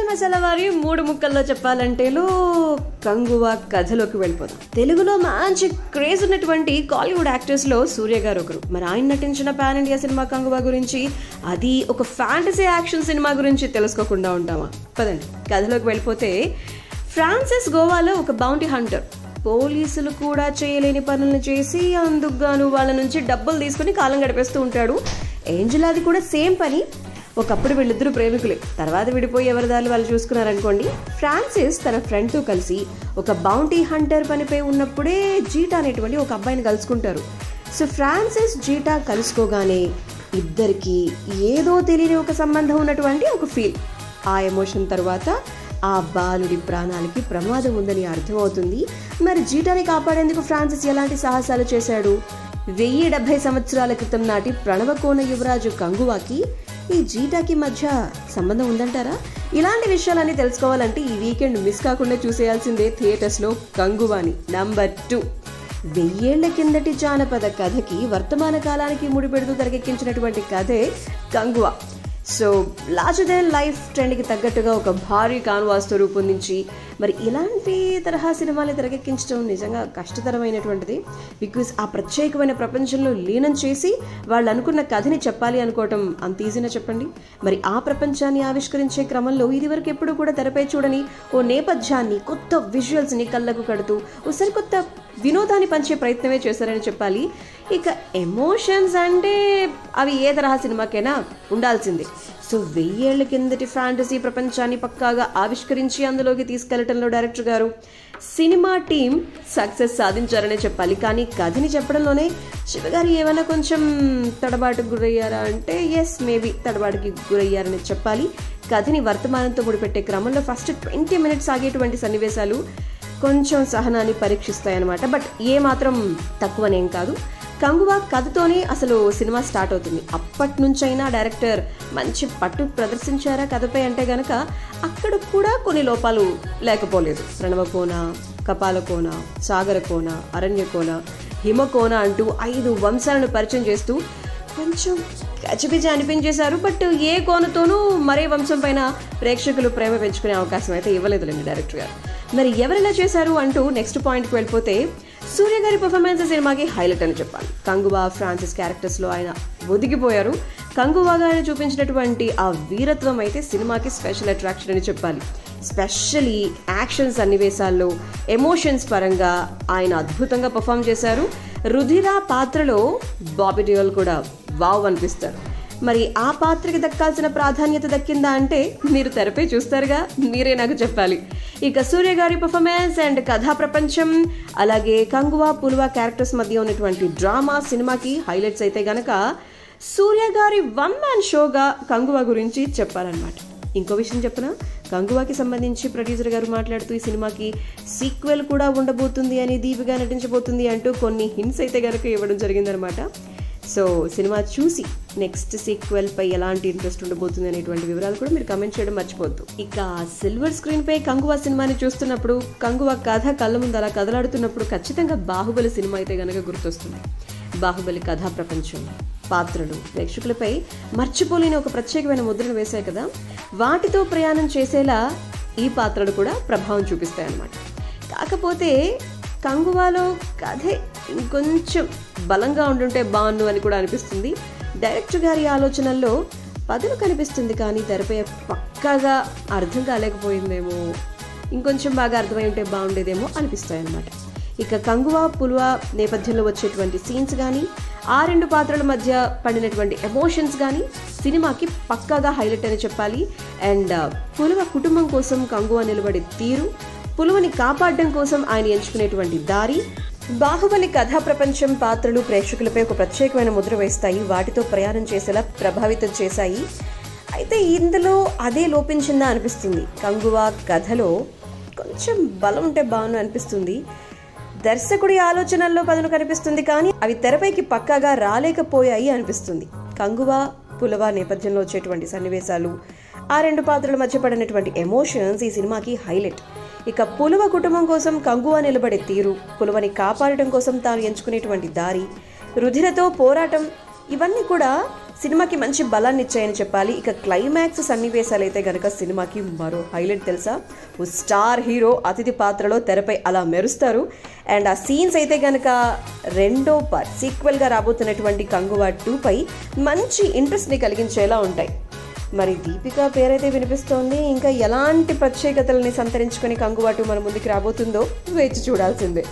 Chicken masala వారి 3 ముక్కల్లో చెప్పాలంటేలో కంగువా కథలోకి వెళ్ళిపోతాం. తెలుగులో మంచి క్రేజ్ ఉన్నటువంటి కాలీవుడ్ యాక్టర్స్ లో సూర్య గారు ఒకరు. మరి ఆయన నటించిన పాన్ ఇండియా సినిమా కంగువా గురించి, అది ఒక ఫ్యాంటసీ యాక్షన్ సినిమా గురించి తెలుసుకోకుండా ఉంటామా? పదండి కథలోకి వెళ్ళిపోతే, ఫ్రాన్సిస్ గోవాలో ఒక బౌంటీ హంటర్. పోలీసులు కూడా చేయలేని పనులను చేసి అందుకు గాను వాళ్ళ నుంచి డబ్బులు తీసుకుని కాలం గడిపేస్తూ ఉంటాడు. ఏంజెల్ అది కూడా సేమ్ పని. ఒకప్పుడు వీళ్ళిద్దరూ ప్రేమికులే, తర్వాత విడిపోయి ఎవరి దారి వాళ్ళు చూసుకున్నారనుకోండి. ఫ్రాన్సిస్ తన ఫ్రెండ్తో కలిసి ఒక బౌంటీ హంటర్ పనిపై ఉన్నప్పుడే జీటా అనేటువంటి ఒక అబ్బాయిని కలుసుకుంటారు. సో ఫ్రాన్సిస్ జీటా కలుసుకోగానే ఇద్దరికి ఏదో తెలియని ఒక సంబంధం ఉన్నటువంటి ఒక ఫీల్. ఆ ఎమోషన్ తర్వాత ఆ బాలుడి ప్రాణాలకి ప్రమాదం ఉందని అర్థమవుతుంది. మరి జీటాని కాపాడేందుకు ఫ్రాన్సిస్ ఎలాంటి సాహసాలు చేశాడు? 1070 సంవత్సరాల క్రితం నాటి ప్రణవకోన యువరాజు కంగువాకి ఈ జీటాకి మధ్య సంబంధం ఉందంటారా? ఇలాంటి విషయాలన్నీ తెలుసుకోవాలంటే ఈ వీకెండ్ మిస్ కాకుండా చూసేయాల్సిందే థియేటర్స్లో కంగువాని. నంబర్ 2, 1000 ఏళ్ల కిందటి జానపద కథకి వర్తమాన కాలానికి ముడిపెడుతూ తెరకెక్కించినటువంటి కథే Kanguva. So larger than life ట్రెండ్కి తగ్గట్టుగా ఒక భారీ కాన్వాస్తో రూపొందించి మరి ఇలాంటి తరహా సినిమాలు తెరకెక్కించడం నిజంగా కష్టతరమైనటువంటిది. బికాజ్ ఆ ప్రత్యేకమైన ప్రపంచంలో లీనం చేసి వాళ్ళు అనుకున్న కథని చెప్పాలి అనుకోవటం అంత ఈజీనా చెప్పండి? మరి ఆ ప్రపంచాన్ని ఆవిష్కరించే క్రమంలో ఇదివరకు ఎప్పుడు కూడా తెరపై చూడని ఓ నేపథ్యాన్ని, కొత్త విజువల్స్ని కళ్ళకు కడుతూ ఓ సరికొత్త వినోదాన్ని పంచే ప్రయత్నమే చేశారని చెప్పాలి. ఇక ఎమోషన్స్ అంటే అవి ఏ తరహా సినిమాకైనా ఉండాల్సిందే. సో 1000 ఏళ్ల కిందటి ఫ్యాంటసీ ప్రపంచాన్ని పక్కాగా ఆవిష్కరించి అందులోకి తీసుకెళ్లటంలో డైరెక్టర్ గారు, సినిమా టీం సక్సెస్ సాధించారనే చెప్పాలి. కానీ కథని చెప్పడంలోనే శివగారు ఏమైనా కొంచెం తడబాటుకు గురయ్యారా అంటే ఎస్, మేబీ తడబాటుకి గురయ్యారని చెప్పాలి. కథని వర్తమానంతో ముడిపెట్టే క్రమంలో ఫస్ట్ 20 మినిట్స్ ఆగేటువంటి సన్నివేశాలు కొంచెం సహనాన్ని పరీక్షిస్తాయన్నమాట. బట్ ఏ మాత్రం తక్కువనేం కాదు. కంగువా కథతోనే అసలు సినిమా స్టార్ట్ అవుతుంది. అప్పటి నుంచైనా డైరెక్టర్ మంచి పట్టు ప్రదర్శించారా కథపై అంటే గనక అక్కడ కూడా కొన్ని లోపాలు లేకపోలేదు. ప్రణవకోన, కపాలకోన, సాగరకోన, అరణ్యకోన, హిమకోన అంటూ 5 వంశాలను పరిచయం చేస్తూ కొంచెం గజిబిజి అనిపించేశారు. బట్ ఏ కోనతోనూ మరే వంశం పైన ప్రేక్షకులు ప్రేమ పెంచుకునే అవకాశం అయితే ఇవ్వలేదులేండి డైరెక్టర్ గారు. మరి ఎవరెలా చేశారు అంటూ నెక్స్ట్ పాయింట్కి వెళ్ళిపోతే, సూర్య గారి పర్ఫార్మెన్స్ సినిమాకి హైలైట్ అని చెప్పాలి. కంగువా, ఫ్రాన్సిస్ క్యారెక్టర్స్లో ఆయన ఒదిగిపోయారు. కంగువా గారిని చూపించినటువంటి ఆ వీరత్వం అయితే సినిమాకి స్పెషల్ అట్రాక్షన్ అని చెప్పాలి. స్పెషల్లీ యాక్షన్ సన్నివేశాల్లో ఎమోషన్స్ పరంగా ఆయన అద్భుతంగా పర్ఫామ్ చేశారు. రుధిర పాత్రలో బాబీ డియోల్ కూడా వావ్ అనిపిస్తారు. మరి ఆ పాత్రకి దక్కాల్సిన ప్రాధాన్యత దక్కిందా అంటే మీరు తెరపై చూస్తారుగా, మీరే నాకు చెప్పాలి. ఇక సూర్య గారి పర్ఫార్మెన్స్ అండ్ కథా ప్రపంచం, అలాగే కంగువా, పులువా క్యారెక్టర్స్ మధ్య ఉన్నటువంటి డ్రామా సినిమాకి హైలైట్స్ అయితే గనక సూర్య గారి 1 మ్యాన్ షోగా కంగువా గురించి చెప్పాలన్నమాట. ఇంకో విషయం చెప్పనా, కంగువాకి సంబంధించి ప్రొడ్యూసర్ గారు మాట్లాడుతూ ఈ సినిమాకి సీక్వెల్ కూడా ఉండబోతుంది అని, దీపిగా నటించబోతుంది అంటూ కొన్ని హింట్స్ అయితే గనక ఇవ్వడం జరిగిందనమాట. సో సినిమా చూసి నెక్స్ట్ సీక్వెల్ పై ఎలాంటి ఇంట్రెస్ట్ ఉండబోతుంది అనేటువంటి వివరాలు కూడా మీరు కమెంట్ చేయడం మర్చిపోద్దు. ఇక సిల్వర్ స్క్రీన్ పై కంగువా సినిమాని చూస్తున్నప్పుడు, కంగువా కథ కళ్ళ ముందు అలా కదలాడుతున్నప్పుడు ఖచ్చితంగా బాహుబలి సినిమా అయితే గనక గుర్తొస్తుంది. బాహుబలి కథా ప్రపంచం, పాత్రలు ప్రేక్షకులపై మర్చిపోలేని ఒక ప్రత్యేకమైన ముద్రను వేశాయి కదా. వాటితో ప్రయాణం చేసేలా ఈ పాత్రలు కూడా ప్రభావం చూపిస్తాయి అన్నమాట. కాకపోతే కంగువాలో కథే ఇంకొంచెం బలంగా ఉండుంటే బాగుండు అని కూడా అనిపిస్తుంది. డైరెక్టర్ గారి ఆలోచనల్లో పదులు కనిపిస్తుంది, కానీ తెరపై పక్కాగా అర్థం కాలేకపోయిందేమో, ఇంకొంచెం బాగా అర్థమై ఉంటే బాగుండేదేమో అనిపిస్తాయి అన్నమాట. ఇక కంగువా, పులువా నేపథ్యంలో వచ్చేటువంటి సీన్స్ కానీ, ఆ 2 పాత్రల మధ్య పడినటువంటి ఎమోషన్స్ కానీ సినిమాకి పక్కాగా హైలైట్ అని చెప్పాలి. అండ్ పులువ కుటుంబం కోసం కంగువా నిలబడే తీరు, పులువని కాపాడడం కోసం ఆయన ఎంచుకునేటువంటి దారి, బాహుబలి కథా ప్రపంచం, పాత్రలు ప్రేక్షకులపై ఒక ప్రత్యేకమైన ముద్ర వేస్తాయి, వాటితో ప్రయాణం చేసేలా ప్రభావితం చేశాయి. అయితే ఇందులో అదే లోపించిందా అనిపిస్తుంది. కంగువా కథలో కొంచెం బలం ఉంటే బాగుండు అనిపిస్తుంది. దర్శకుడి ఆలోచనల్లో పదును కనిపిస్తుంది, కానీ అవి తెరపైకి పక్కాగా రాలేకపోయాయి అనిపిస్తుంది. కంగువా, పులువా నేపథ్యంలో వచ్చేటువంటి సన్నివేశాలు, ఆ 2 పాత్రల మధ్య పడినటువంటి ఎమోషన్స్ ఈ సినిమాకి హైలైట్. ఇక పులువ కుటుంబం కోసం కంగువా నిలబడే తీరు, పులువని కాపాడటం కోసం తాను ఎంచుకునేటువంటి దారి, రుధిరతో పోరాటం, ఇవన్నీ కూడా సినిమాకి మంచి బలాన్ని ఇచ్చాయని చెప్పాలి. ఇక క్లైమాక్స్ సన్నివేశాలు అయితే గనక సినిమాకి మరో హైలైట్ తెలుసా. ఓ స్టార్ హీరో అతిథి పాత్రలో తెరపై అలా మెరుస్తారు. అండ్ ఆ సీన్స్ అయితే గనక రెండో పార్ట్ సీక్వెల్గా రాబోతున్నటువంటి కంగువా 2పై మంచి ఇంట్రెస్ట్ని కలిగించేలా ఉంటాయి. మరి దీపిక పేరైతే వినిపిస్తోంది. ఇంకా ఎలాంటి ప్రత్యేకతల్ని సంతరించుకొని కంగువా 2 మన ముందుకు రాబోతుందో వేచి చూడాల్సిందే.